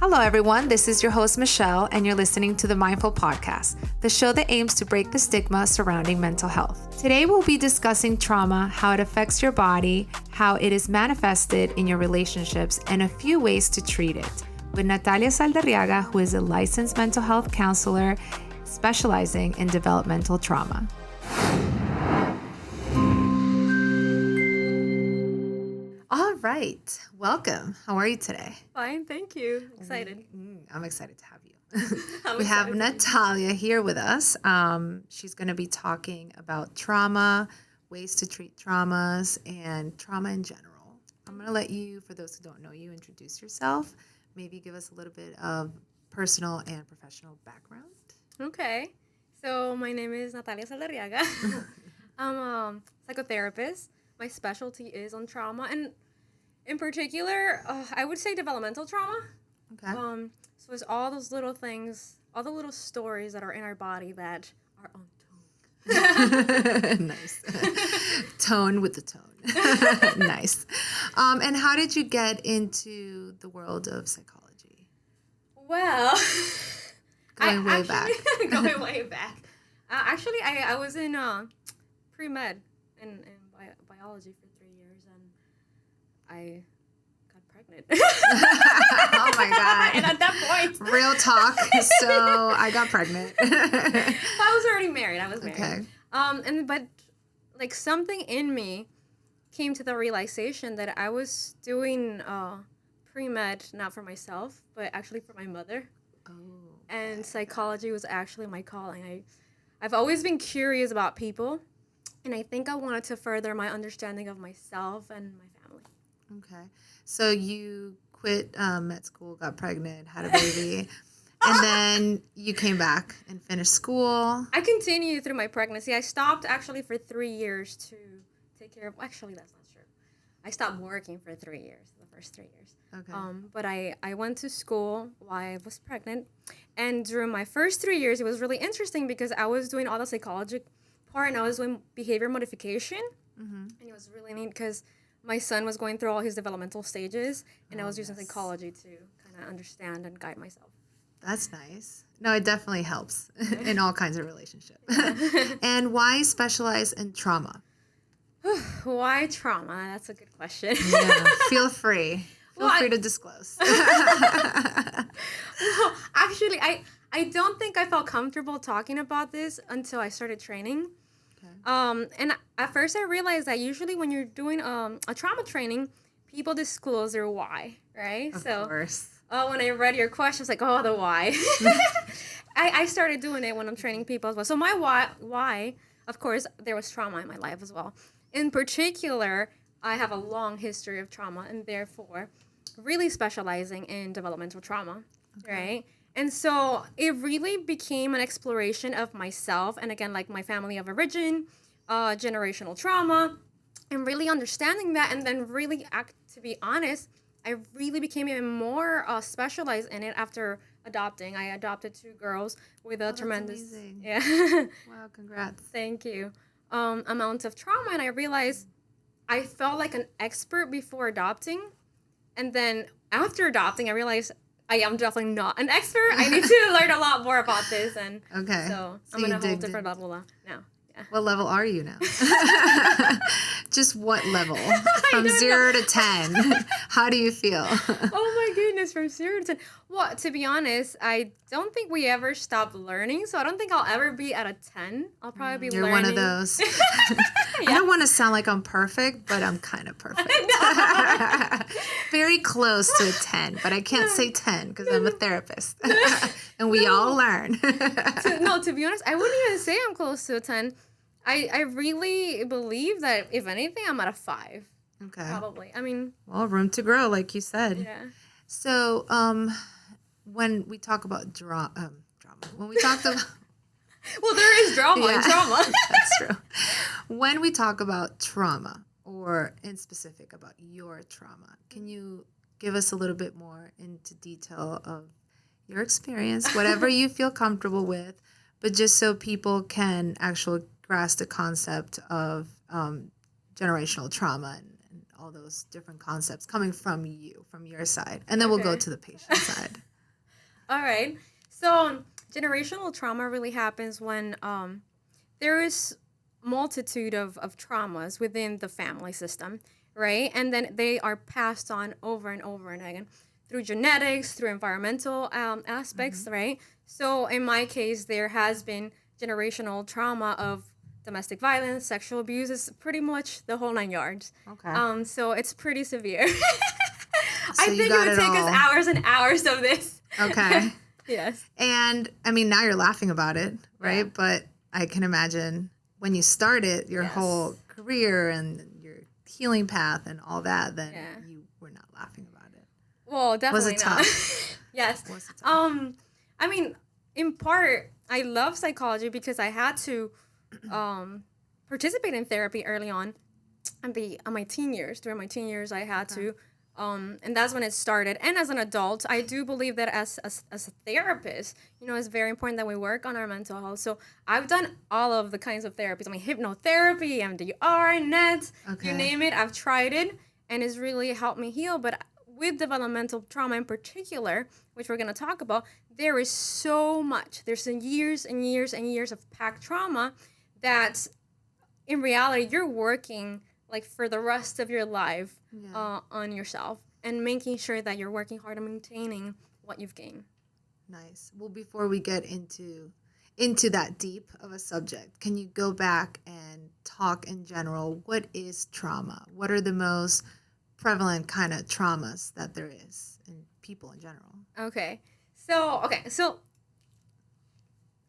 Hello, everyone. This is your host, Michelle, and you're listening to the Mindful Podcast, the show that aims to break the stigma surrounding mental health. Today, we'll be discussing trauma, how it affects your body, how it is manifested in your relationships, and a few ways to treat it, with Natalia Saldarriaga, who is a licensed mental health counselor specializing in developmental trauma. All right. Welcome. How are you today? Fine, thank you. Excited. I'm excited to have you. We have Natalia here with us. She's going to be talking about trauma, ways to treat traumas, and trauma in general. I'm going to let you, for those who don't know you, introduce yourself. Maybe give us a little bit of personal and professional background. Okay. So my name is Natalia Saldarriaga. I'm a psychotherapist. My specialty is on trauma, and in particular, I would say developmental trauma. Okay. So it's all those little things, all the little stories that are in our body that are on tone. Nice. Tone with the tone. Nice. And how did you get into the world of psychology? Well, Going way back. Actually, I was in pre-med in biology for 3 years, and I got pregnant. Oh my God. And at that point, real talk. So I got pregnant. I was already married. Okay. But like something in me came to the realization that I was doing pre-med not for myself, but actually for my mother. Oh. And psychology was actually my calling. I've always been curious about people, and I think I wanted to further my understanding of myself and my family. Okay. So you quit med school, got pregnant, had a baby, and then you came back and finished school. I continued through my pregnancy. I stopped actually for 3 years to take care of... Actually, that's not true. I stopped working for 3 years, the first 3 years. Okay. But I went to school while I was pregnant. And during my first 3 years, it was really interesting because I was doing all the psychology part, and I was doing behavior modification. Mm-hmm. And it was really neat because my son was going through all his developmental stages, and I was using psychology to kind of understand and guide myself. That's nice. No, it definitely helps in all kinds of relationships. And why specialize in trauma? Why trauma? That's a good question. Yeah, feel free. Feel free to disclose. Well, actually, I don't think I felt comfortable talking about this until I started training. Okay. And at first I realized that usually when you're doing a trauma training, people disclose their why, right? Of course. When I read your question, I was like, oh, the why. I started doing it when I'm training people as well. So my why, of course, there was trauma in my life as well. In particular, I have a long history of trauma, and therefore really specializing in developmental trauma, right? And so it really became an exploration of myself, and again, like my family of origin, generational trauma, and really understanding that, and then really, to be honest, I really became even more specialized in it after adopting. I adopted 2 girls with a tremendous... Amazing. Yeah. Wow, congrats. Thank you. Amount of trauma, and I realized I felt like an expert before adopting, and then after adopting, I realized I am definitely not an expert. I need to learn a lot more about this, and so I'm in a whole different level now. Yeah. What level are you now? Just what level? From 0 to 10. How do you feel? Oh my goodness, from 0 to 10. Well, to be honest, I don't think we ever stop learning, so I don't think I'll ever be at a 10. I'll probably be You're learning. You're one of those. Yeah. I don't want to sound like I'm perfect, but I'm kind of perfect. Very close to a 10, but I can't say 10 because I'm a therapist. And we all learn. To be honest, I wouldn't even say I'm close to a 10. I really believe that, if anything, I'm at a 5. Okay. Probably. I mean... Well, room to grow, like you said. Yeah. So, when we talk about drama, when we talk about... Well, there is drama in trauma. That's true. When we talk about trauma, or in specific about your trauma, can you give us a little bit more into detail of your experience, whatever you feel comfortable with, but just so people can actually grasp the concept of generational trauma and all those different concepts coming from you, from your side. And then we'll go to the patient side. All right. So generational trauma really happens when there is multitude of traumas within the family system, right? And then they are passed on over and over and again through genetics, through environmental aspects, right? So in my case, there has been generational trauma of domestic violence, sexual abuse, is pretty much the whole 9 yards. Okay. So it's pretty severe. So I you think got it would it take all. us hours and hours of this. Okay. Yes. And I mean, now you're laughing about it, right? Yeah. But I can imagine when you started your Yes. whole career and your healing path and all that, then Yeah. you were not laughing about it. Well, definitely it not. tough? Yes. Was it tough? I mean, in part, I love psychology because I had to participate in therapy early on. My teen years, during my teen years, I had to, and that's when it started. And as an adult, I do believe that as a therapist, it's very important that we work on our mental health. So I've done all of the kinds of therapies. I mean, hypnotherapy, EMDR, NET, Okay. you name it. I've tried it, and it's really helped me heal. But with developmental trauma in particular, which we're going to talk about, there is so much. There's years and years and years of packed trauma that in reality, you're working like for the rest of your life on yourself and making sure that you're working hard on maintaining what you've gained. Nice. Well, before we get into that deep of a subject, can you go back and talk in general? What is trauma? What are the most prevalent kind of traumas that there is in people in general? Okay. So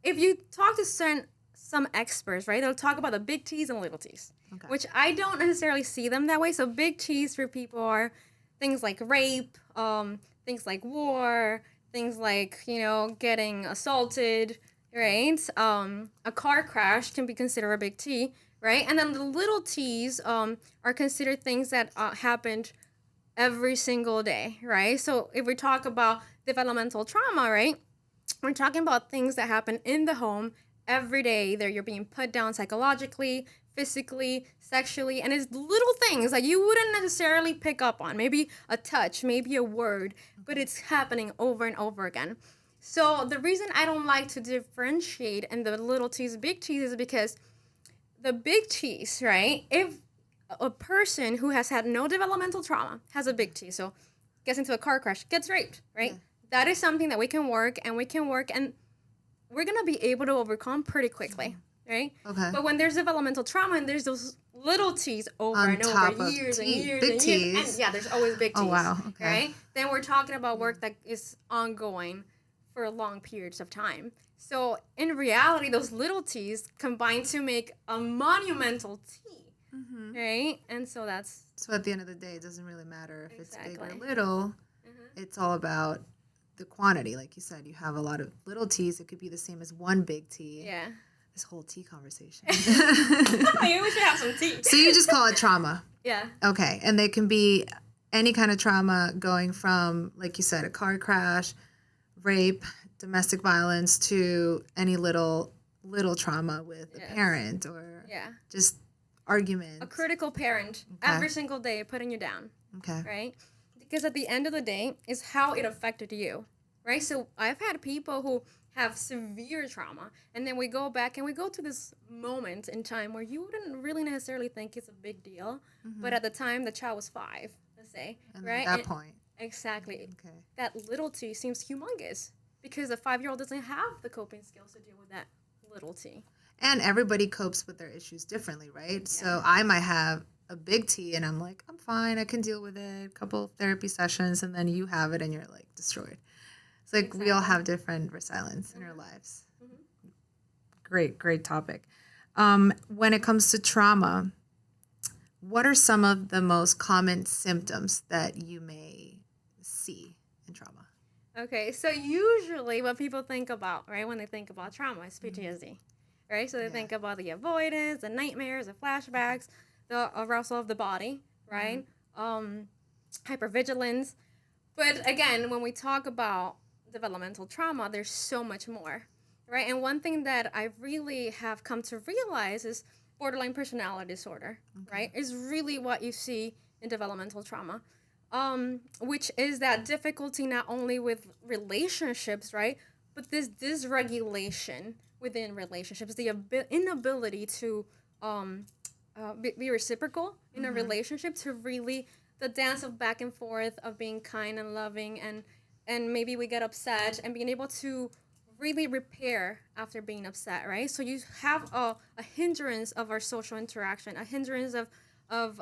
if you talk to some experts, right, they'll talk about the big T's and little T's, which I don't necessarily see them that way. So big T's for people are things like rape, things like war, things like, getting assaulted, right? A car crash can be considered a big T, right? And then the little T's are considered things that happened every single day, right? So if we talk about developmental trauma, right, we're talking about things that happen in the home every day. Either you're being put down psychologically, physically, sexually, and it's little things that you wouldn't necessarily pick up on. Maybe a touch, maybe a word, but it's happening over and over again. So the reason I don't like to differentiate in the little T's, big T's is because the big T's, right? If a person who has had no developmental trauma has a big T, so gets into a car crash, gets raped, right? Yeah. That is something that we can work, and we're going to be able to overcome pretty quickly, right? Okay. But when there's developmental trauma and there's those little T's over and over, years and years big and T's. years, and yeah, there's always big T's, oh, wow. Okay. right? Then we're talking about work that is ongoing for long periods of time. So in reality, those little T's combine to make a monumental T, right? And so that's... So at the end of the day, it doesn't really matter if it's big or little. It's all about the quantity. Like you said, you have a lot of little T's. It could be the same as one big T. Yeah. This whole tea conversation. Maybe we should have some tea. So you just call it trauma. Yeah. Okay. And they can be any kind of trauma, going from, like you said, a car crash, rape, domestic violence, to any little trauma with a parent or just argument. A critical parent every single day putting you down. Okay. Right? Because at the end of the day, is how it affected you. Right? So I've had people who have severe trauma, and then we go back and we go to this moment in time where you wouldn't really necessarily think it's a big deal, but at the time the child was 5, let's say, and right? At that point. Exactly. Okay. That little T seems humongous because a 5-year-old doesn't have the coping skills to deal with that little T. And everybody copes with their issues differently, right? Yeah. So I might have a big T and I'm like, I'm fine, I can deal with it, a couple of therapy sessions, and then you have it and you're like destroyed. It's like we all have different resilience in our lives. Great topic. When it comes to trauma, what are some of the most common symptoms that you may see in trauma? Okay, so usually what people think about, right, when they think about trauma is PTSD, right? So they think about the avoidance, the nightmares, the flashbacks, the arousal of the body, right? Hypervigilance. But again, when we talk about developmental trauma, there's so much more, right? And one thing that I really have come to realize is borderline personality disorder, right? Is really what you see in developmental trauma. which is that difficulty not only with relationships, right, but this dysregulation within relationships, the inability to be reciprocal in a relationship, to really the dance of back and forth of being kind and loving, and maybe we get upset and being able to really repair after being upset, right? So you have a hindrance of our social interaction, a hindrance of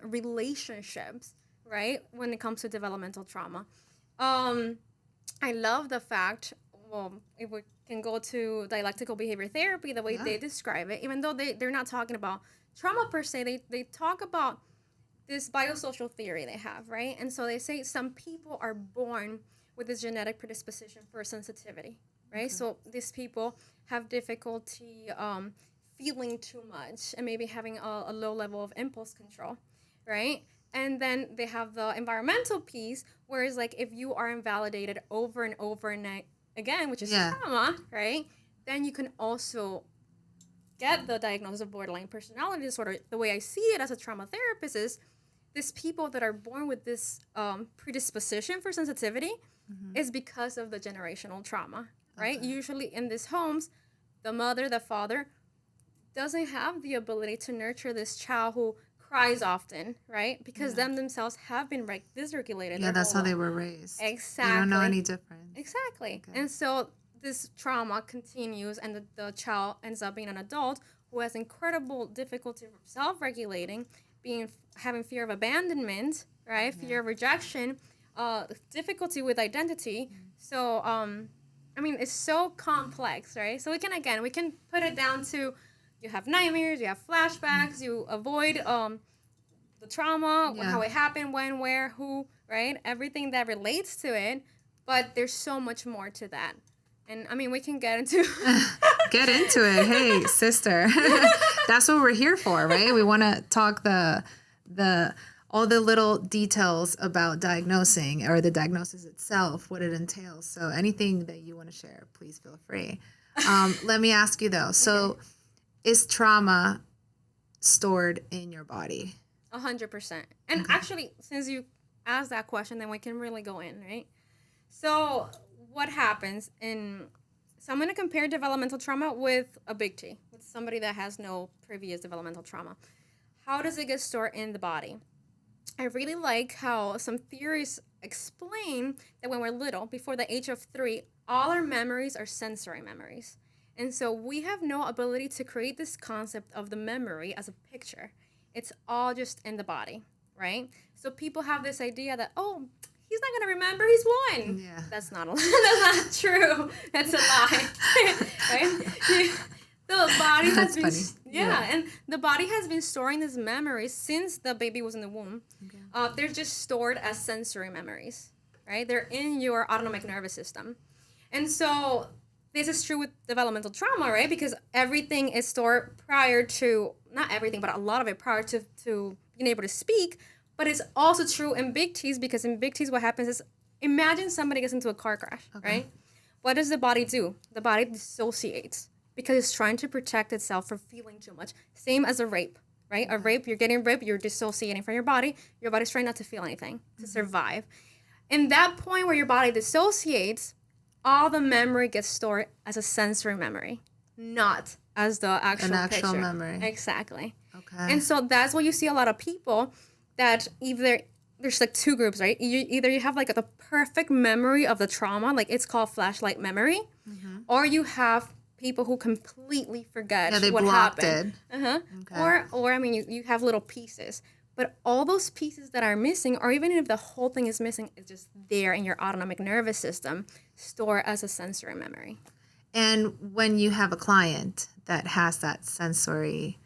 relationships, right? When it comes to developmental trauma. I love the fact, well, if we can go to dialectical behavior therapy, the way they describe it, even though they're not talking about trauma per se, they talk about this biosocial theory they have, right? And so they say some people are born with this genetic predisposition for sensitivity, right? So these people have difficulty feeling too much and maybe having a low level of impulse control, right? And then they have the environmental piece, whereas like if you are invalidated over and over and again, which is trauma, right? Then you can also get the diagnosis of borderline personality disorder. The way I see it as a trauma therapist is these people that are born with this predisposition for sensitivity is because of the generational trauma, right? Usually in these homes, the mother, the father doesn't have the ability to nurture this child who cries often, right? Because them themselves have been dysregulated. Yeah, that's how they were raised. Exactly. They don't know any difference. Exactly. Okay. And so this trauma continues, and the child ends up being an adult who has incredible difficulty self-regulating, having fear of abandonment, right? Fear of rejection, difficulty with identity. So, I mean, it's so complex, right? So we can put it down to you have nightmares, you have flashbacks, you avoid the trauma, how it happened, when, where, who, right? Everything that relates to it. But there's so much more to that. And, I mean, we can get into... Get into it. Hey, sister. That's what we're here for, right? We want to talk all the little details about diagnosing or the diagnosis itself, what it entails. So anything that you want to share, please feel free. Let me ask you, though. So is trauma stored in your body? 100%. And actually, since you asked that question, then we can really go in, right? So what happens so I'm going to compare developmental trauma with a big T, with somebody that has no previous developmental trauma. How does it get stored in the body? I really like how some theories explain that when we're little, before the age of 3, all our memories are sensory memories. And so we have no ability to create this concept of the memory as a picture. It's all just in the body, right? So people have this idea that, oh, he's not going to remember, he's 1. Yeah. That's not true. That's a lie. Right? The body has been and the body has been storing these memories since the baby was in the womb. Okay. They're just stored as sensory memories, right? They're in your autonomic nervous system. And so this is true with developmental trauma, right? Because everything is stored prior to, not everything, but a lot of it prior to being able to speak. But it's also true in big T's, because in big T's what happens is, imagine somebody gets into a car crash, right? What does the body do? The body dissociates because it's trying to protect itself from feeling too much. Same as a rape, right? A rape, you're getting raped, you're dissociating from your body. Your body's trying not to feel anything, to survive. In that point where your body dissociates, all the memory gets stored as a sensory memory, not as the actual picture. Memory. Exactly. Okay. And so that's what you see a lot of people that either, there's like 2 groups, right? Either you have like the perfect memory of the trauma, like it's called flashlight memory, or you have people who completely forget what happened. Okay. Or I mean, you have little pieces. But all those pieces that are missing, or even if the whole thing is missing, is just there in your autonomic nervous system, stored as a sensory memory. And when you have a client that has that sensory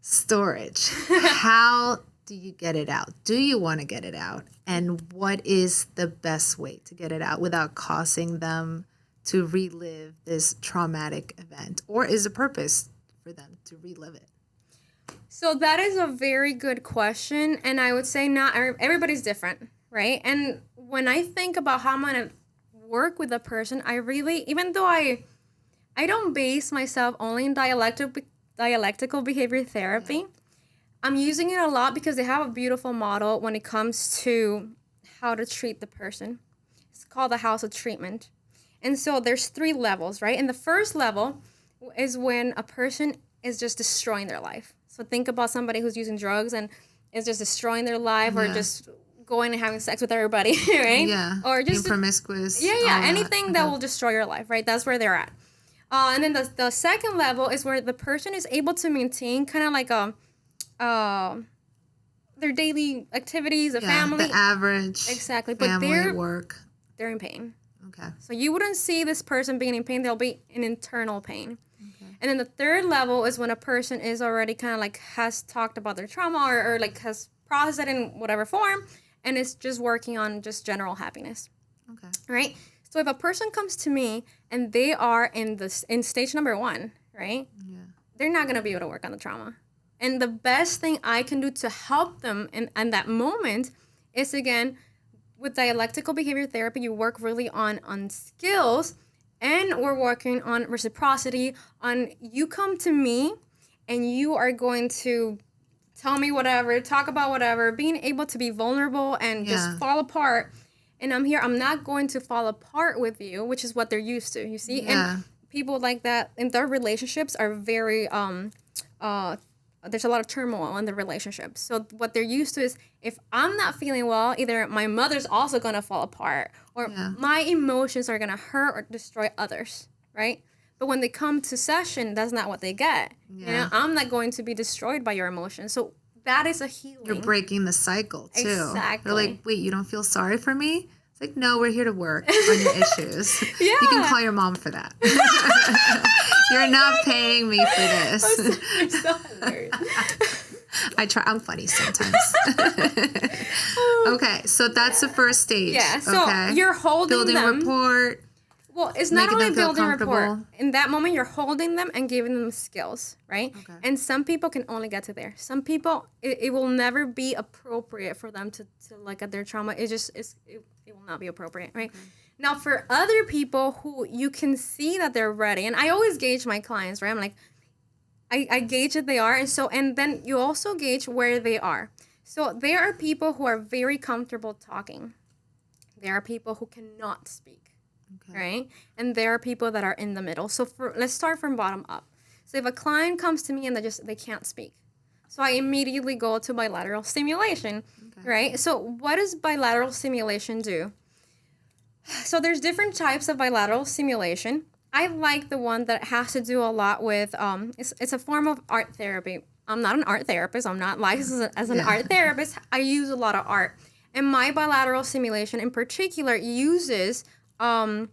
storage, how do you get it out? Do you want to get it out? And what is the best way to get it out without causing them to relive this traumatic event? Or is the purpose for them to relive it? So that is a very good question. And I would say not everybody's different, right? And when I think about how I'm going to work with a person, I really, even though I don't base myself only in dialectical behavior therapy, I'm using it a lot because they have a beautiful model when it comes to how to treat the person. It's called the house of treatment. And so there's 3 levels, right? And the first level is when a person is just destroying their life. So think about somebody who's using drugs and is just destroying their life or just going and having sex with everybody, right? Yeah. Or just being promiscuous. Yeah. Anything that will destroy your life, right? That's where they're at. And then the second level is where the person is able to maintain kind of like their daily activities, a family. The average. Exactly. Family, But work. they're in pain. Okay. So you wouldn't see this person being in pain. They'll be in internal pain. Okay. And then the third level is when a person is already kind of like has talked about their trauma or like has processed it in whatever form and is just working on just general happiness. Okay. Right? So if a person comes to me and they are in stage number 1, right? Yeah. They're not going to be able to work on the trauma. And the best thing I can do to help them in that moment is, again, with dialectical behavior therapy, you work really on skills, and we're working on reciprocity, on you come to me and you are going to tell me whatever, talk about whatever, being able to be vulnerable and just fall apart. And I'm here, I'm not going to fall apart with you, which is what they're used to, you see? Yeah. And people like that in their relationships are very, there's a lot of turmoil in the relationship. So what they're used to is if I'm not feeling well, either my mother's also going to fall apart or my emotions are going to hurt or destroy others, right? But when they come to session, that's not what they get. Yeah. You know, I'm not going to be destroyed by your emotions. So that is a healing. You're breaking the cycle, too. Exactly. They're like, wait, you don't feel sorry for me? It's like, no, we're here to work on your issues. Yeah. You can call your mom for that. You're not paying me for this. You're so hilarious. I try. I'm funny sometimes. Okay, so that's the first stage. Yeah, so you're holding building them. rapport. Well, it's not only building rapport. In that moment, you're holding them and giving them skills, right? Okay. And some people can only get to there. Some people, it will never be appropriate for them to look at their trauma. It will not be appropriate, right? Okay. Now, for other people who you can see that they're ready, and I always gauge my clients, right? I'm like, I gauge that they are, and then you also gauge where they are. So there are people who are very comfortable talking. There are people who cannot speak. Okay. Right? And there are people that are in the middle. So let's start from bottom up. So if a client comes to me and they can't speak, so I immediately go to bilateral stimulation, right? So what does bilateral stimulation do? So there's different types of bilateral stimulation. I like the one that has to do a lot with, it's a form of art therapy. I'm not an art therapist. I'm not licensed as an art therapist. I use a lot of art. And my bilateral stimulation in particular uses... and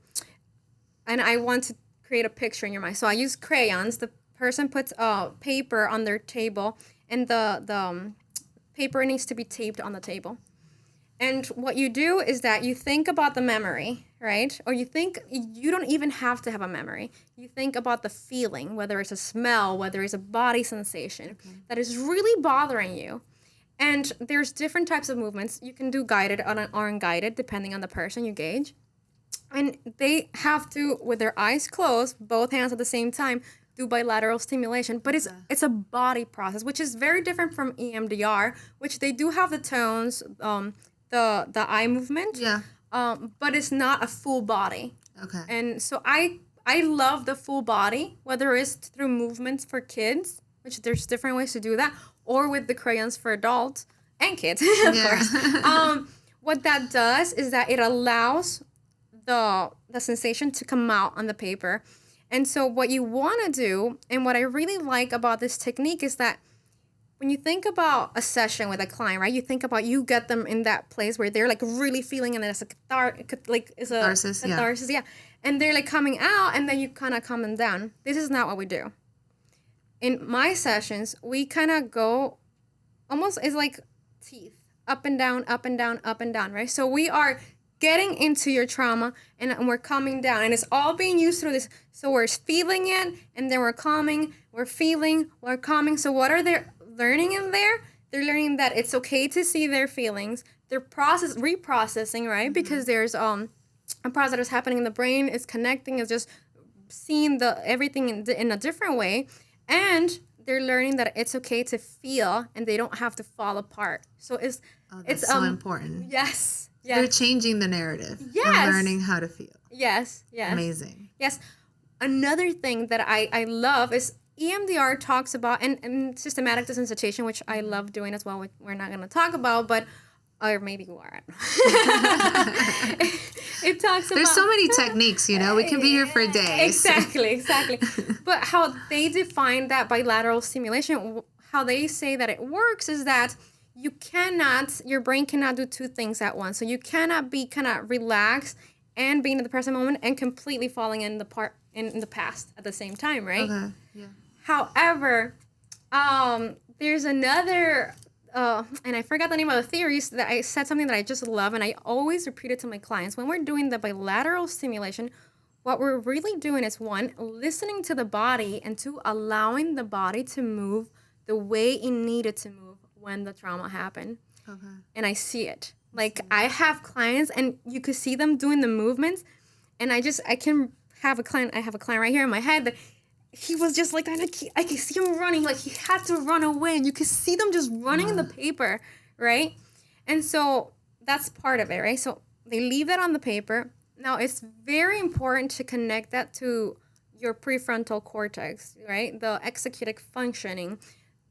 I want to create a picture in your mind. So I use crayons. The person puts paper on their table, and the paper needs to be taped on the table. And what you do is that you think about the memory, right? Or you don't even have to have a memory. You think about the feeling, whether it's a smell, whether it's a body sensation that is really bothering you. And there's different types of movements. You can do guided or unguided, depending on the person you gauge. And they have to, with their eyes closed, both hands at the same time, do bilateral stimulation. But it's a body process, which is very different from EMDR, which they do have the tones, the eye movement. Yeah. But it's not a full body. Okay. And so I love the full body, whether it's through movements for kids, which there's different ways to do that, or with the crayons for adults and kids, of course. What that does is that it allows the sensation to come out on the paper. And so what you want to do, and what I really like about this technique, is that when you think about a session with a client, right, you think about you get them in that place where they're like really feeling, and then it's a catharsis, yeah. And they're like coming out, and then you kind of calm them down. This is not what we do. In my sessions, we kind of go almost, it's like teeth, up and down, up and down, up and down, right? So we are getting into your trauma, and we're coming down, and it's all being used through this. So we're feeling it, and then we're calming, we're feeling, we're calming. So what are they learning in there? They're learning that it's okay to see their feelings. They're reprocessing, right? Mm-hmm. Because there's a process that is happening in the brain. It's connecting. It's just seeing everything in a different way, and they're learning that it's okay to feel and they don't have to fall apart. So it's so important. Yes. They're changing the narrative. Yes. And learning how to feel. Yes. Amazing. Yes. Another thing that I love is EMDR talks about, and systematic desensitization, which I love doing as well, which we're not going to talk about, but, or maybe we are. It talks about... There's so many techniques, we can be here for days. Exactly. But how they define that bilateral stimulation, how they say that it works is that your brain cannot do two things at once. So you cannot be kind of relaxed and being in the present moment and completely falling in the past at the same time, right? Okay. Yeah. However, there's another, and I forgot the name of the theories, that I said something that I just love, and I always repeat it to my clients. When we're doing the bilateral stimulation, what we're really doing is, one, listening to the body, and two, allowing the body to move the way it needed to move when the trauma happened. Okay. And I see it. Like, I have clients, and you could see them doing the movements, and I have a client right here in my head that he was just like that. I can see him running, like he had to run away, and you could see them just running in the paper, right? And so that's part of it, right? So they leave that on the paper. Now, it's very important to connect that to your prefrontal cortex, right? The executive functioning,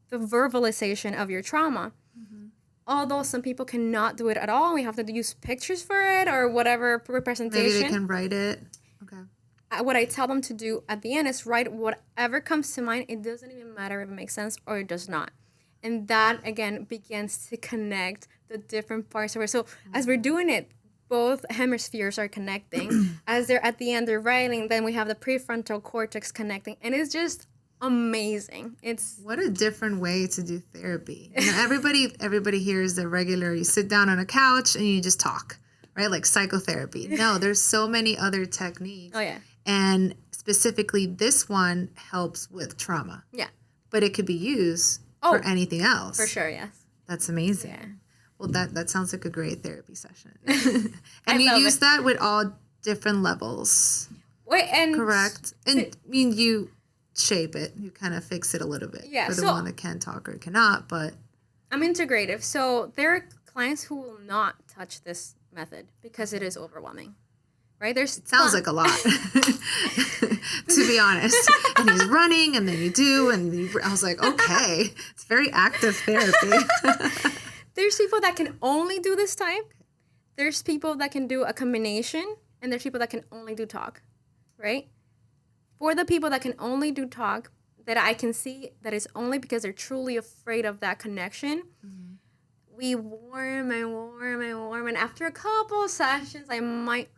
the verbalization of your trauma. Mm-hmm. Although some people cannot do it at all, we have to use pictures for it or whatever representation. Maybe they can write it. Okay. What I tell them to do at the end is write whatever comes to mind. It doesn't even matter if it makes sense or it does not. And that, again, begins to connect the different parts of it. So as we're doing it, both hemispheres are connecting. As they're at the end, they're writing, then we have the prefrontal cortex connecting. And it's just amazing. What a different way to do therapy. Everybody hears the regular, you sit down on a couch and you just talk, right? Like psychotherapy. No, there's so many other techniques. Oh, yeah. And specifically, this one helps with trauma. Yeah. But it could be used for anything else. For sure, yes. That's amazing. Yeah. Well, that sounds like a great therapy session. And you use that with all different levels. Correct? And you shape it. You kind of fix it a little bit for the one that can talk or cannot, but... I'm integrative. So there are clients who will not touch this method because it is overwhelming. Right? It sounds like a lot, to be honest. And he's running, and then you do, and I was like, okay, it's very active therapy. There's people that can only do this type. There's people that can do a combination, and there's people that can only do talk, right? For the people that can only do talk, that I can see that is only because they're truly afraid of that connection. Mm-hmm. We warm, and after a couple sessions, I might...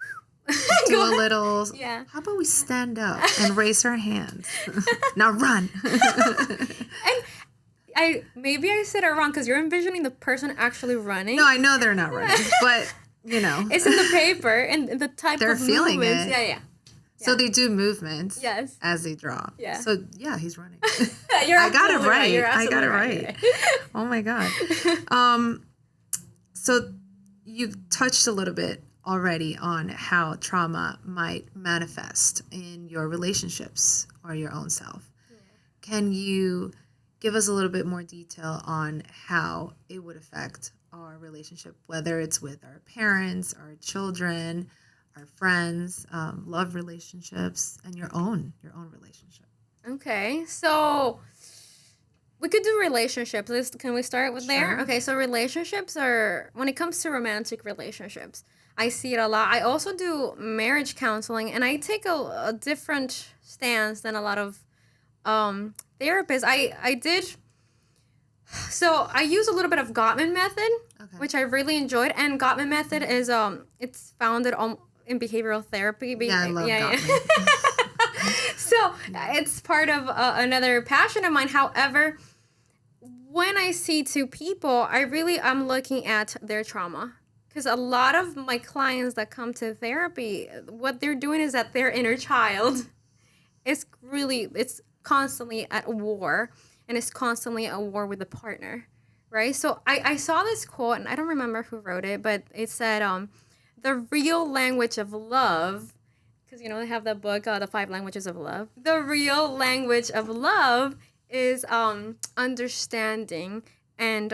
do a little. Yeah. How about we stand up and raise our hands? Now run. And maybe I said it wrong because you're envisioning the person actually running. No, I know they're not running, but it's in the paper and the type they're of feeling movements. it. Yeah. So they do movements. Yes. As they draw. Yeah. So he's running. I got it right. I got it right. Oh my God. So you touched a little bit already on how trauma might manifest in your relationships or your own self. Yeah. Can you give us a little bit more detail on how it would affect our relationship, whether it's with our parents, our children, our friends, love relationships, and your own relationship? Okay, so we could do relationships. Can we start with there? Okay, so relationships are, when it comes to romantic relationships, I see it a lot. I also do marriage counseling, and I take a different stance than a lot of therapists. I use a little bit of Gottman method, which I really enjoyed. And Gottman method is it's founded in behavioral therapy. I love Gottman. So it's part of another passion of mine. However, when I see two people, I'm looking at their trauma. Because a lot of my clients that come to therapy, what they're doing is that their inner child it's constantly at war, and it's constantly at war with the partner, right? So I saw this quote, and I don't remember who wrote it, but it said, the real language of love, because, they have that book, The 5 Languages of Love. The real language of love is understanding and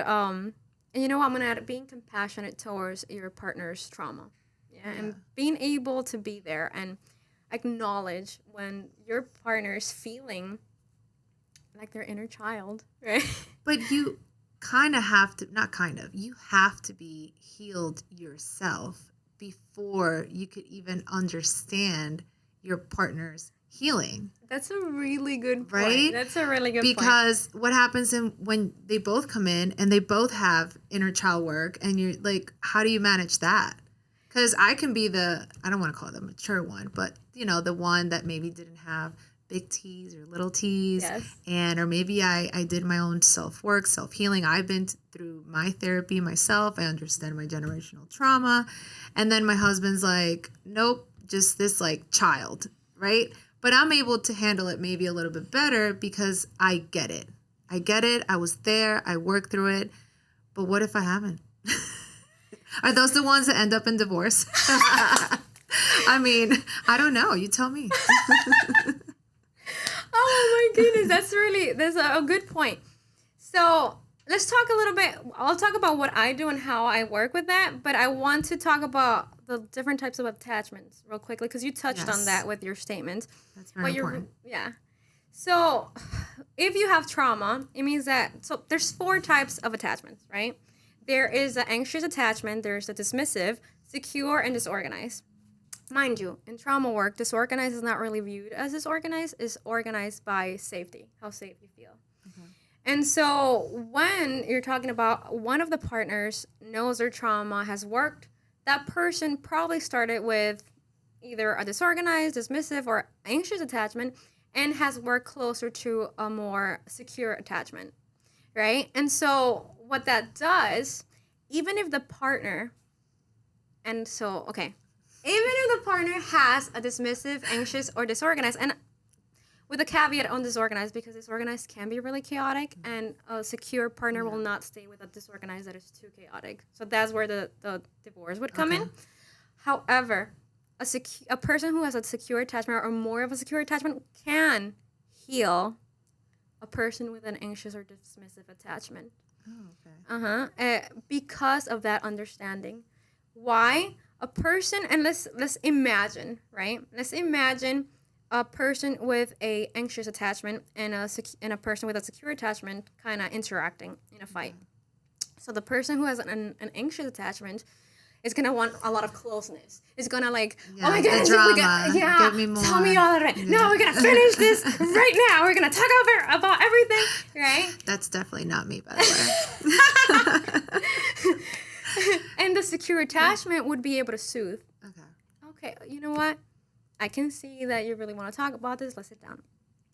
you know what, I'm gonna add being compassionate towards your partner's trauma. Yeah. And being able to be there and acknowledge when your partner's feeling like their inner child, right? But you kind of have to, not kind of, you have to be healed yourself before you could even understand your partner's healing. That's a really good point. Right? That's a really good point. Because what happens when they both come in and they both have inner child work and you're like, how do you manage that? Because I can be I don't want to call it the mature one, but, the one that maybe didn't have big T's or little T's. Yes. Or maybe I did my own self-work, self-healing. I've been through my therapy myself. I understand my generational trauma. And then my husband's like, nope, just this like child, right? But I'm able to handle it maybe a little bit better because I get it. I was there. I worked through it. But what if I haven't? Are those the ones that end up in divorce? I mean, I don't know. You tell me. Oh my goodness, that's a good point. So let's talk a little bit. I'll talk about what I do and how I work with that, but I want to talk about the different types of attachments real quickly because you touched on that with your statement. That's very important. Yeah. So if you have trauma, it means that, so there's 4 types of attachments, right? There is an anxious attachment, there's a dismissive, secure, and disorganized. Mind you, in trauma work, disorganized is not really viewed as disorganized. It's organized by safety, how safe you feel. Okay. And so when you're talking about one of the partners knows their trauma has worked, that person probably started with either a disorganized, dismissive, or anxious attachment and has worked closer to a more secure attachment, right? And so what that does, even if the partner, and so, okay, even if the partner has a dismissive, anxious, or disorganized, and with a caveat on disorganized, because disorganized can be really chaotic, and a secure partner will not stay with a disorganized that is too chaotic. So that's where the divorce would come in. However, a person who has a secure attachment or more of a secure attachment can heal a person with an anxious or dismissive attachment. Oh, okay. Because of that understanding. Why? A person, and let's imagine, right? Let's imagine a person with a anxious attachment and a person with a secure attachment kind of interacting in a fight. So the person who has an anxious attachment is gonna want a lot of closeness. It's gonna like, oh my goodness, give me more. Tell me all of it. Yeah. No, we're gonna finish this right now. We're gonna talk about everything, right? That's definitely not me, by the way. And the secure attachment would be able to soothe. Okay, you know what? I can see that you really want to talk about this. Let's sit down.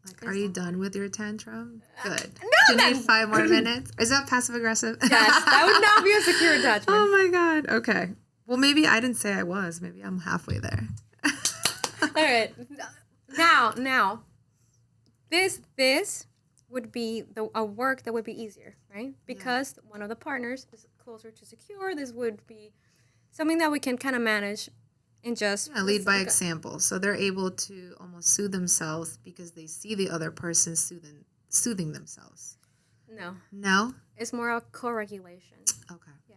Like, are you done with your tantrum? Good. No, do you need 5 more minutes? Is that passive aggressive? Yes, that would not be a secure attachment. Oh my God. Okay. Well, maybe I didn't say I was. Maybe I'm halfway there. All right. Now, this would be a work that would be easier, right? Because one of the partners is closer to secure. This would be something that we can kind of manage and just lead by example. So they're able to almost soothe themselves because they see the other person soothing themselves. No? It's more a co-regulation. Okay. Yeah.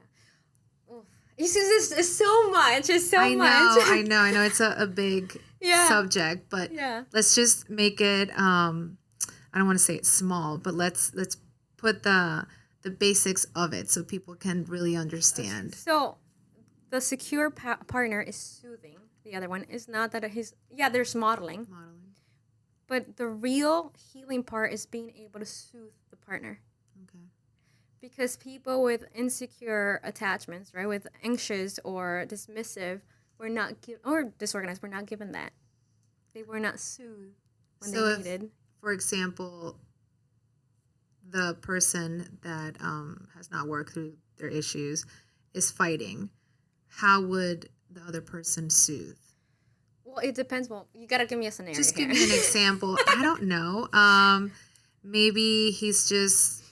Oof. You see, this is so much. It's so much. I know. It's a big subject, but let's just make it, I don't want to say it's small, but let's put the basics of it so people can really understand. So the secure partner is soothing the other one. It's not that there's modeling. But the real healing part is being able to soothe the partner. Okay. Because people with insecure attachments, right, with anxious or dismissive, or disorganized, were not given that. They were not soothed when they needed. For example, the person that has not worked through their issues is fighting, how would the other person soothe? Well, it depends. Well, you got to give me a scenario. Just give me an example. I don't know. Maybe he's just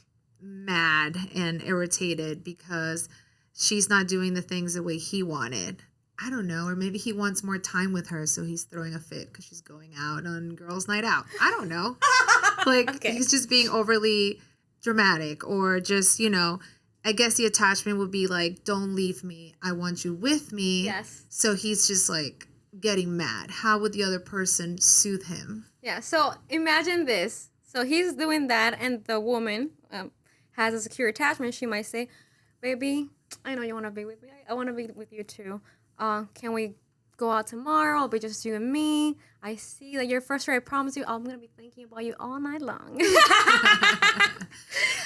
mad and irritated because she's not doing the things the way he wanted. I don't know, or maybe he wants more time with her, so he's throwing a fit because she's going out on girls' night out. I don't know. Like, he's just being overly dramatic, or just, you know, I guess the attachment would be like, don't leave me. I want you with me. Yes. So he's just like getting mad. How would the other person soothe him? Yeah. So imagine this. So he's doing that, and the woman has a secure attachment. She might say, baby, I know you want to be with me. I want to be with you too. Can we go out tomorrow? It'll be just you and me. I see that you're frustrated. I promise you, I'm going to be thinking about you all night long.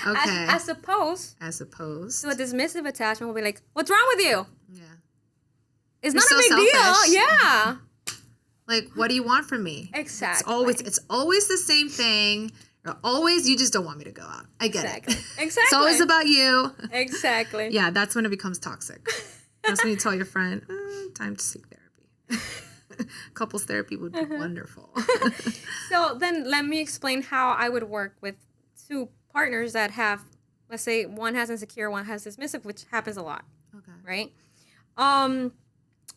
Okay. As opposed to a dismissive attachment will be like, what's wrong with you? Yeah. It's You're not so a big selfish. deal. Yeah. Like, what do you want from me? Exactly. It's always the same thing. Or always, you just don't want me to go out. I get it. Exactly. It's always about you. Exactly. Yeah, that's when it becomes toxic. That's when you tell your friend, time to seek therapy. Couples therapy would be wonderful. So then let me explain how I would work with two partners that have, let's say one has insecure, one has dismissive, which happens a lot. Okay. Right?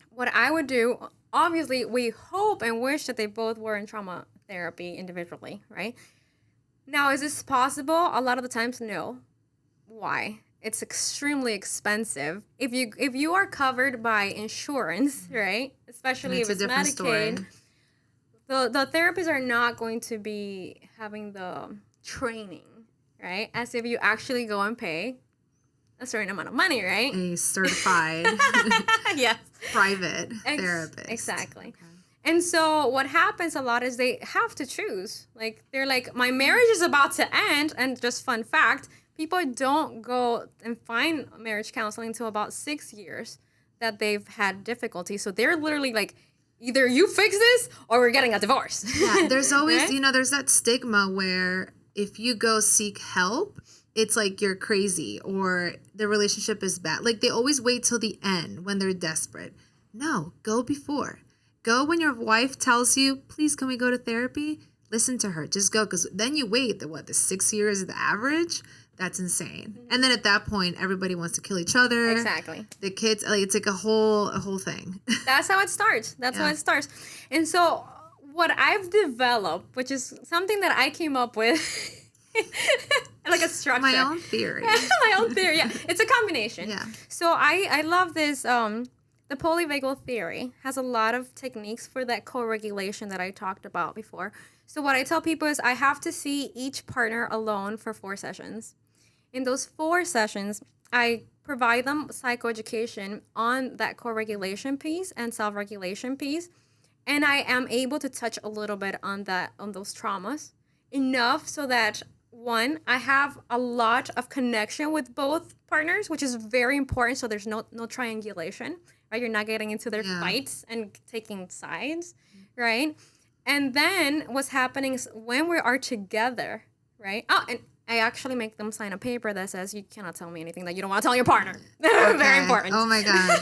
What I would do, obviously, we hope and wish that they both were in trauma therapy individually, right? Now, is this possible? A lot of the times, no. Why? It's extremely expensive. If you are covered by insurance, right? Especially if it's Medicaid, story. the therapists are not going to be having the training, right? As if you actually go and pay a certain amount of money, right? A certified yes. private therapist. Exactly. Okay. And so what happens a lot is they have to choose. Like, they're like, my marriage is about to end. And just fun fact, people don't go and find marriage counseling until about 6 years that they've had difficulty. So they're literally like, either you fix this or we're getting a divorce. Yeah, there's always, right? you know, there's that stigma where if you go seek help, it's like you're crazy or the relationship is bad. Like, they always wait till the end when they're desperate. No, go before. Go when your wife tells you, please, can we go to therapy? Listen to her. Just go. Because then you wait, the 6 years is the average? That's insane. Mm-hmm. And then at that point, everybody wants to kill each other. Exactly. The kids, like, it's like a whole thing. That's how it starts. That's how it starts. And so what I've developed, which is something that I came up with, like a structure. My own theory. My own theory, yeah. It's a combination. Yeah. So I love this, the polyvagal theory has a lot of techniques for that co-regulation that I talked about before. So what I tell people is I have to see each partner alone for 4 sessions. In those 4 sessions, I provide them psychoeducation on that co-regulation piece and self-regulation piece. And I am able to touch a little bit on those traumas, enough so that, one, I have a lot of connection with both partners, which is very important. So there's no triangulation, right? You're not getting into their fights and taking sides, right? And then what's happening is when we are together, right? Oh, and I actually make them sign a paper that says you cannot tell me anything that you don't want to tell your partner. Okay. Very important. Oh my God.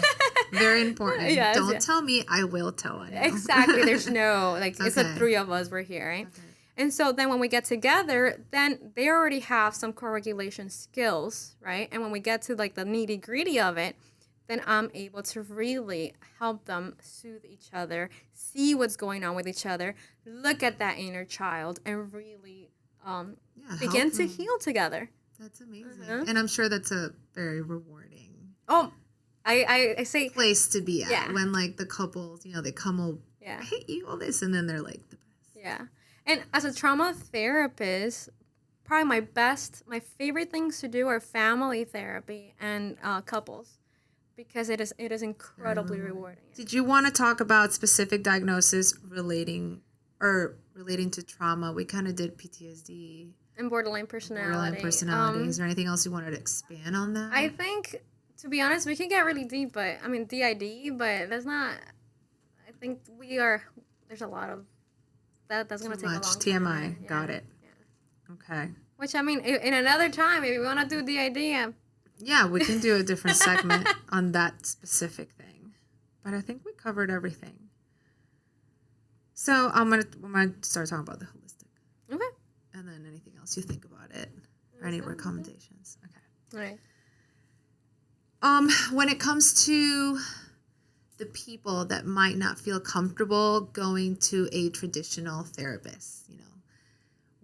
Very important. Yes, don't tell me, I will tell you. Exactly. There's no, like, it's the 3 of us, we're here, right? Okay. And so then when we get together, then they already have some co-regulation skills, right? And when we get to like the nitty gritty of it, then I'm able to really help them soothe each other, see what's going on with each other, look at that inner child, and really begin to heal together. That's amazing. And I'm sure that's a very rewarding I say place to be at when, like, the couples, you know, they come all, I hate you, all this, and then they're like the best. Yeah. And as a trauma therapist, probably my favorite things to do are family therapy and couples, because it is incredibly rewarding. Did you want to talk about specific diagnosis relating to trauma? We kind of did PTSD. And borderline personality. Is there anything else you wanted to expand on that? I think, to be honest, we can get really deep, but I mean, DID, but there's not, I think there's a lot of, that's going to take a long time. TMI. Yeah. Got it. Yeah. Okay. Which, I mean, in another time, if we want to do DID, yeah, we can do a different segment on that specific thing. But I think we covered everything. So I'm gonna start talking about the holistic. Okay. And then anything else you think about it, or any recommendations. Okay. All right. When it comes to the people that might not feel comfortable going to a traditional therapist,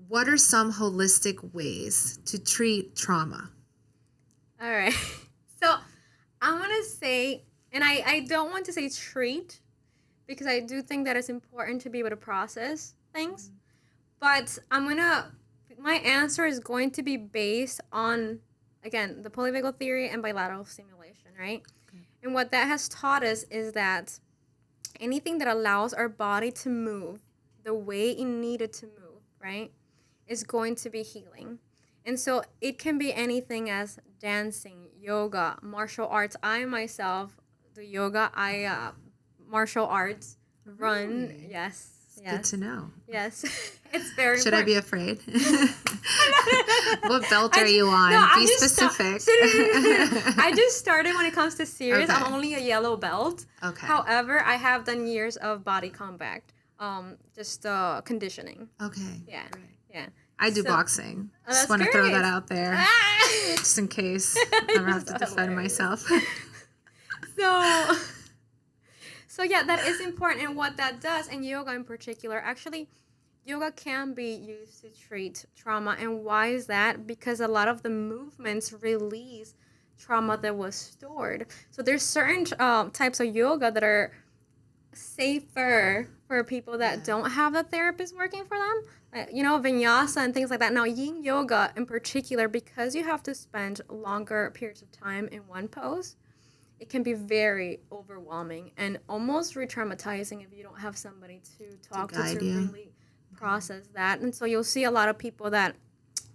what are some holistic ways to treat trauma? All right. So I'm going to say, and I don't want to say treat, because I do think that it's important to be able to process things. But my answer is going to be based on, again, the polyvagal theory and bilateral stimulation, right? Okay. And what that has taught us is that anything that allows our body to move the way it needed to move, right, is going to be healing. And so it can be anything as dancing, yoga, martial arts. I myself do yoga. Martial arts, run. Really? Yes. Good to know. Yes. It's very Should important. I be afraid? What belt are you on? No, be specific. I just started when it comes to serious. Okay. I'm only a yellow belt. Okay. However, I have done years of body combat, just conditioning. Okay. Yeah. Great. Yeah. I do boxing. Just want to great. throw that out there. Just in case I never have to defend myself. So yeah, that is important. And what that does, and yoga in particular, actually, yoga can be used to treat trauma. And why is that? Because a lot of the movements release trauma that was stored. So there's certain types of yoga that are safer for people that don't have a therapist working for them. Vinyasa and things like that. Now, yin yoga in particular, because you have to spend longer periods of time in one pose, it can be very overwhelming and almost re-traumatizing if you don't have somebody to talk to really process that. And so you'll see a lot of people that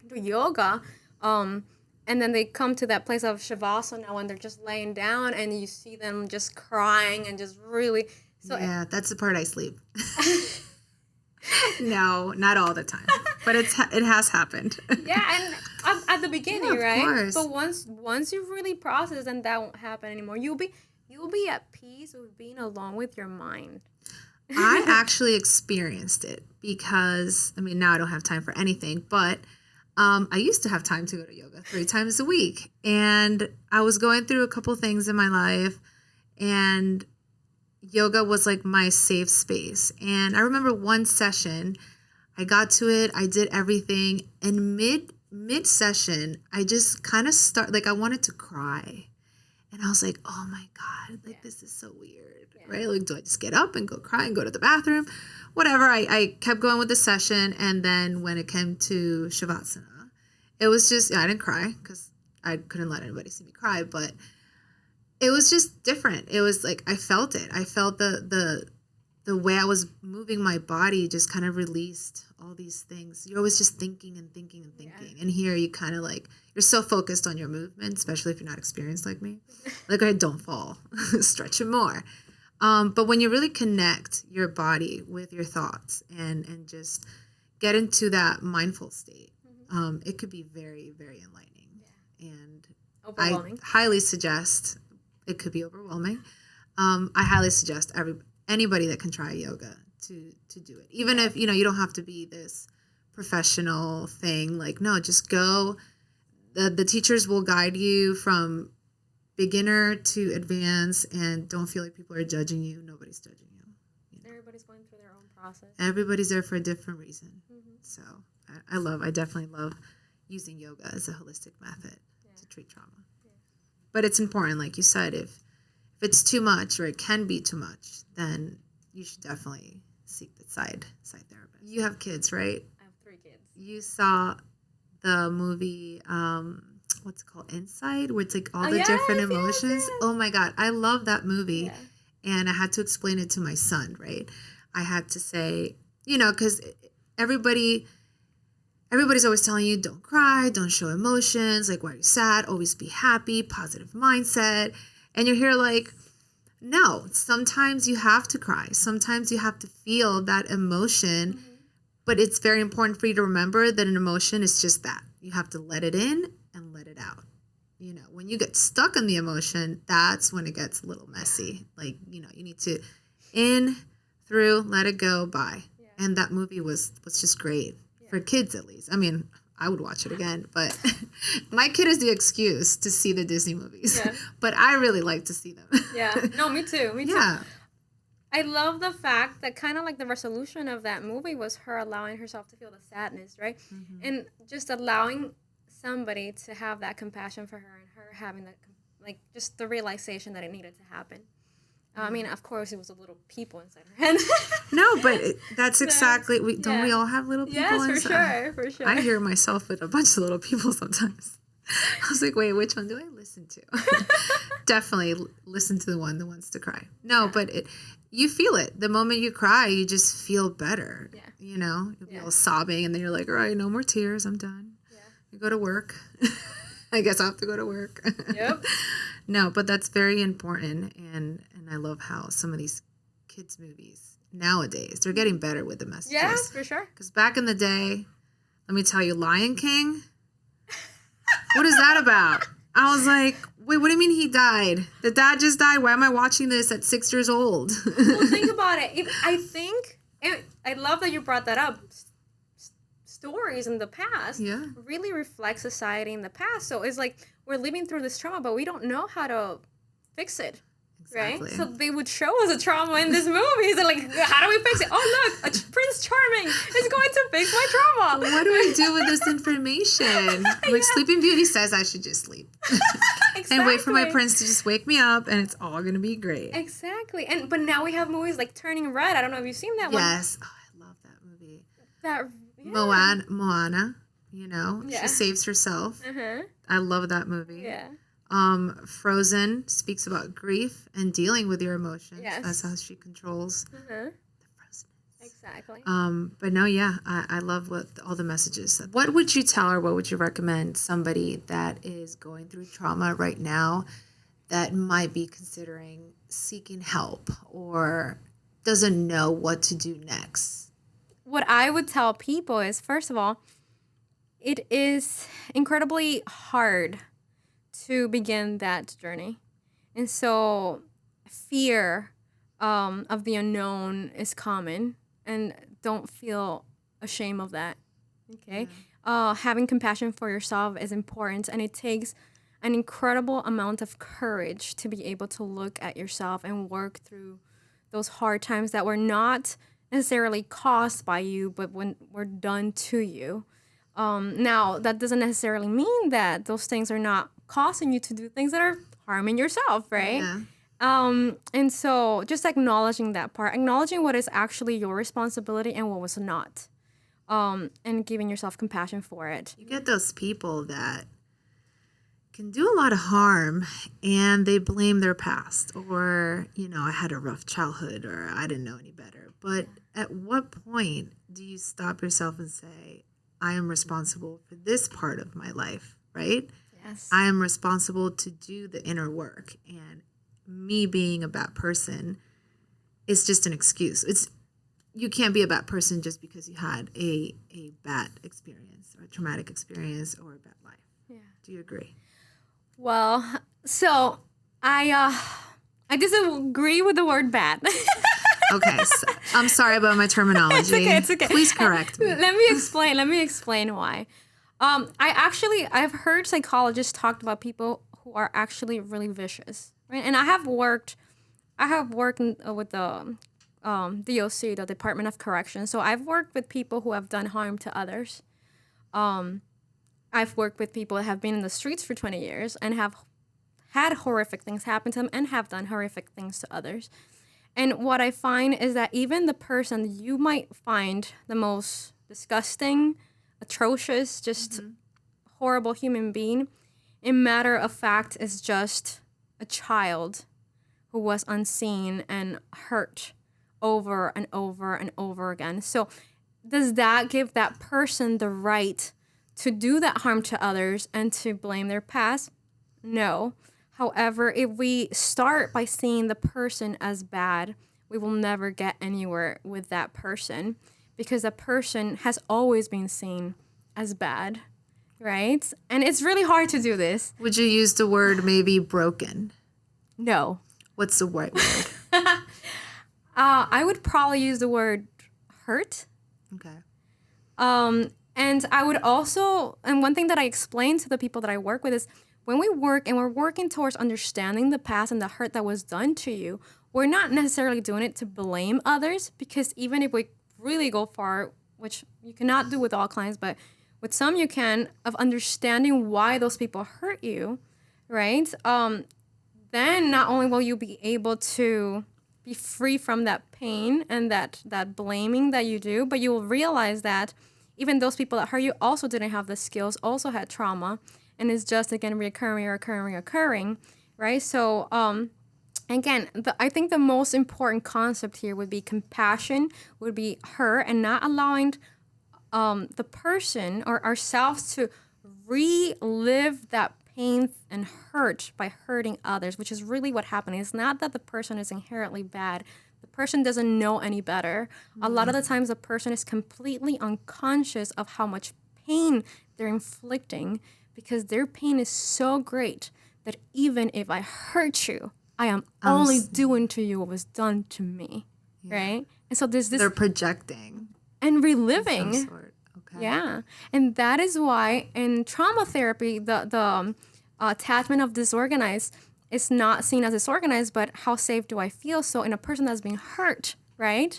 do yoga, and then they come to that place of shavasana when they're just laying down, and you see them just crying and just really. So yeah, that's the part I sleep. No, not all the time, but it has happened. Yeah, and at the beginning, of right? Course. But once you really process, and that won't happen anymore. You'll be at peace with being alone with your mind. I actually experienced it because, now I don't have time for anything, but I used to have time to go to yoga 3 times a week. And I was going through a couple things in my life, and yoga was like my safe space. And I remember one session, I got to it, I did everything, and mid session, I just kind of I wanted to cry. And I was like, oh my God, this is so weird, right? Like, do I just get up and go cry and go to the bathroom? Whatever. I kept going with the session. And then when it came to Shavasana, it was just, I didn't cry because I couldn't let anybody see me cry, but it was just different. It was like, I felt it. I felt the way I was moving my body just kind of released all these things. You're always just thinking and thinking and thinking. Yeah. And here you kind of you're so focused on your movement, especially if you're not experienced like me. Don't fall, stretch it more. But when you really connect your body with your thoughts and just get into that mindful state, it could be very, very enlightening. Yeah. And overwhelming. I highly suggest, it could be overwhelming. I highly suggest anybody that can try yoga to do it. Even if, you don't have to be this professional thing. No, just go. The teachers will guide you from beginner to advanced, and don't feel like people are judging you. Nobody's judging you. Everybody's going through their own process. Everybody's there for a different reason. Mm-hmm. So I definitely love using yoga as a holistic method to treat trauma. Yeah. But it's important, like you said, if it's too much, or it can be too much, then you should definitely seek the side therapist. You have kids, right? I have 3 kids. You saw the movie, what's it called, Inside, where it's all the different emotions. Yes. Oh my God, I love that movie. Yeah. And I had to explain it to my son, right? I had to say, because everybody's always telling you, don't cry, don't show emotions, why are you sad, always be happy, positive mindset. And you're here no, sometimes you have to cry. Sometimes you have to feel that emotion. Mm-hmm. But it's very important for you to remember that an emotion is just that. You have to let it in and let it out. When you get stuck in the emotion, that's when it gets a little messy. You need to in, through, let it go, bye. Yeah. And that movie was just great for kids, at least. I would watch it again. But my kid is the excuse to see the Disney movies. Yeah. But I really like to see them. Yeah. No, me too. Me too. Yeah. I love the fact that kind of like the resolution of that movie was her allowing herself to feel the sadness, right? Mm-hmm. And just allowing somebody to have that compassion for her and her having that, like, just the realization that it needed to happen. I mean, of course, it was a little people inside her head. No, but that's exactly, don't we all have little people inside? Yes, for sure. I hear myself with a bunch of little people sometimes. I was like, wait, which one do I listen to? Definitely listen to the one that wants to cry. No, but you feel it. The moment you cry, you just feel better. Yeah. You know, you'll be all sobbing, and then you're like, all right, no more tears. I'm done. Yeah. You go to work. I guess I'll have to go to work. Yep. No, but that's very important, and I love how some of these kids' movies nowadays, they're getting better with the messages. Yes, for sure. Because back in the day, let me tell you, Lion King, what is that about? I was like, wait, what do you mean he died? The dad just died. Why am I watching this at 6 years old? Well, think about it. I love that you brought that up. Stories in the past really reflect society in the past. So it's like we're living through this trauma, but we don't know how to fix it. Exactly. Right? So they would show us a trauma in this movie. They're like, how do we fix it? Oh, look, Prince Charming is going to fix my trauma. What do I do with this information? Like Sleeping Beauty says I should just sleep. Exactly. And wait for my prince to just wake me up, and it's all going to be great. Exactly. But now we have movies like Turning Red. I don't know if you've seen that one. Yes. Oh, I love that movie. Moana, you know, she saves herself. I love that movie. Yeah. Frozen speaks about grief and dealing with your emotions. Yes. That's how she controls the frozen. Exactly. But no, I love all the messages. What would you tell or what would you recommend somebody that is going through trauma right now that might be considering seeking help or doesn't know what to do next? What I would tell people is, first of all, it is incredibly hard to begin that journey. And so fear of the unknown is common, and don't feel ashamed of that. Okay? Yeah. Having compassion for yourself is important, and it takes an incredible amount of courage to be able to look at yourself and work through those hard times that were not necessarily caused by you, but when were done to you. Now, that doesn't necessarily mean that those things are not causing you to do things that are harming yourself, right? Yeah. And so just acknowledging that part, acknowledging what is actually your responsibility and what was not, and giving yourself compassion for it. You get those people that can do a lot of harm and they blame their past or, you know, I had a rough childhood or I didn't know any better. But at what point do you stop yourself and say, I am responsible for this part of my life, right? Yes. I am responsible to do the inner work, and me being a bad person is just an excuse. You can't be a bad person just because you had a bad experience or a traumatic experience or a bad life. Yeah. Do you agree? Well, so I disagree with the word bad. Okay, so I'm sorry about my terminology. It's okay. Please correct me. Let me explain why. I've heard psychologists talk about people who are actually really vicious, right? And I have worked with the DOC, the Department of Corrections. So I've worked with people who have done harm to others. I've worked with people that have been in the streets for 20 years and have had horrific things happen to them and have done horrific things to others. And what I find is that even the person you might find the most disgusting, atrocious, just horrible human being, in matter of fact, is just a child who was unseen and hurt over and over and over again. So does that give that person the right to do that harm to others and to blame their past? No. However, if we start by seeing the person as bad, we will never get anywhere with that person because that person has always been seen as bad, right? And it's really hard to do this. Would you use the word maybe broken? No. What's the right word? I would probably use the word hurt. Okay. And I would also, and one thing that I explain to the people that I work with is when we work and we're working towards understanding the past and the hurt that was done to you, we're not necessarily doing it to blame others, because even if we really go far, which you cannot do with all clients, but with some you can, of understanding why those people hurt you, right? Then not only will you be able to be free from that pain and that blaming that you do, but you will realize that even those people that hurt you also didn't have the skills, also had trauma, and it's just, again, reoccurring, right? So, again, I think the most important concept here would be compassion, would be her, and not allowing the person or ourselves to relive that pain and hurt by hurting others, which is really what happened. It's not that the person is inherently bad. The person doesn't know any better. A lot of the times the person is completely unconscious of how much pain they're inflicting, because their pain is so great that even if I hurt you, I am only doing to you what was done to me, right? And so there's this... They're projecting. And reliving. Of some sort. Okay. Yeah. And that is why in trauma therapy, the attachment of disorganized is not seen as disorganized, but how safe do I feel? So in a person that's being hurt, right?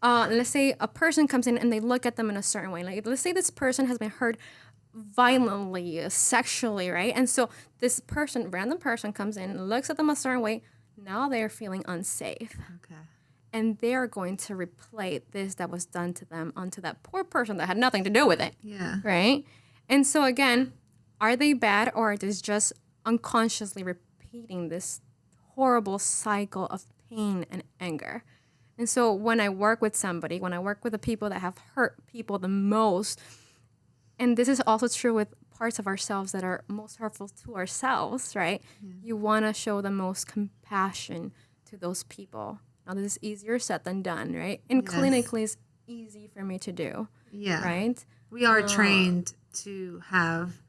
Let's say a person comes in and they look at them in a certain way. Like, let's say this person has been hurt violently, sexually, right? And so this person, random person, comes in, looks at them a certain way. Now they're feeling unsafe. Okay. And they're going to replay this that was done to them onto that poor person that had nothing to do with it. Yeah. Right? And so again, are they bad, or are they just unconsciously repeating this horrible cycle of pain and anger? And so when I work with somebody, when I work with the people that have hurt people the most, and this is also true with parts of ourselves that are most hurtful to ourselves, right? Yeah. You want to show the most compassion to those people. Now, this is easier said than done, right? And clinically, it's easy for me to do. Yeah. Right? We are trained to have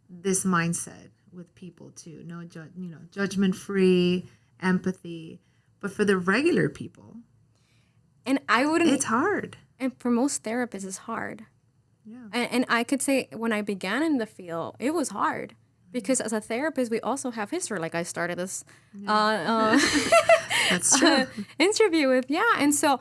this mindset with people too. No, judgment-free, empathy. But for the regular people, and it's hard. And for most therapists, it's hard. Yeah. And I could say when I began in the field, it was hard. Because as a therapist, we also have history. Like I started this That's true. Interview with, and so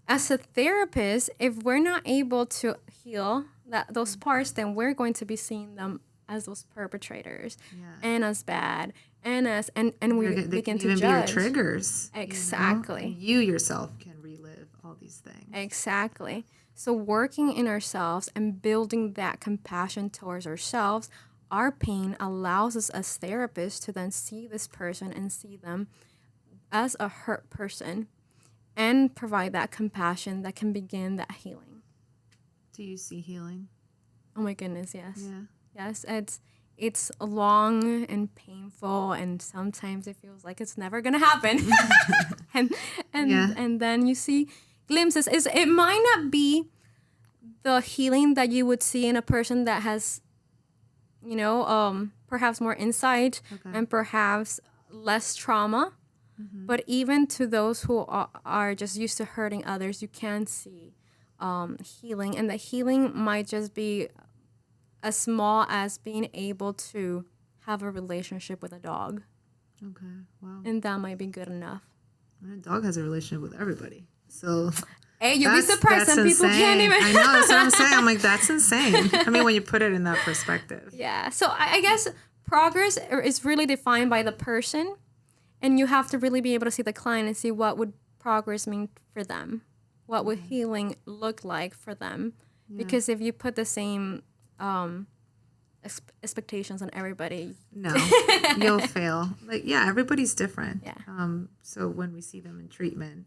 as a therapist, if we're not able to heal those parts, then we're going to be seeing them as those perpetrators and as bad and we begin to judge. Be your triggers. Exactly. You yourself can relive all these things. Exactly. So working in ourselves and building that compassion towards ourselves, our pain allows us as therapists to then see this person and see them as a hurt person and provide that compassion that can begin that healing. Do you see healing? Oh my goodness, yes. Yeah. Yes, it's long and painful, and sometimes it feels like it's never gonna happen. and then you see glimpses. It might not be the healing that you would see in a person that has, perhaps more insight and perhaps less trauma. Mm-hmm. But even to those who are just used to hurting others, you can see healing. And the healing might just be as small as being able to have a relationship with a dog. Okay, wow. And that might be good enough. And a dog has a relationship with everybody. So... Hey, you'll be surprised. Some people can't even... I know, that's what I'm saying. I'm like, that's insane. I mean, when you put it in that perspective. Yeah. So I guess progress is really defined by the person. And you have to really be able to see the client and see what would progress mean for them. What would healing look like for them? Yeah. Because if you put the same expectations on everybody... No, you'll fail. Like, everybody's different. Yeah. So when we see them in treatment,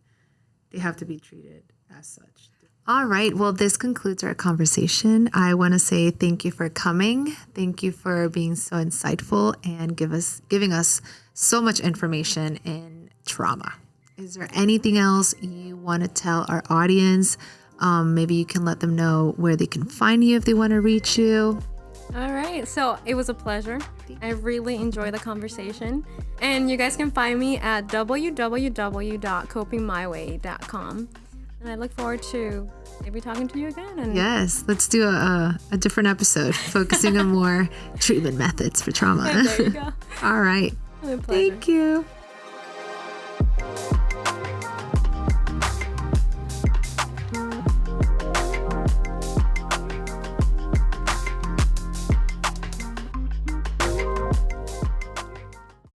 they have to be treated as such. All right. Well, this concludes our conversation. I want to say thank you for coming. Thank you for being so insightful and giving us so much information in trauma. Is there anything else you want to tell our audience? Maybe you can let them know where they can find you if they want to reach you. All right. So it was a pleasure. I really enjoyed the conversation. And you guys can find me at www.copingmyway.com. And I look forward to maybe talking to you again. And yes, let's do a different episode focusing on more treatment methods for trauma. there you go. All right. My pleasure. Thank you.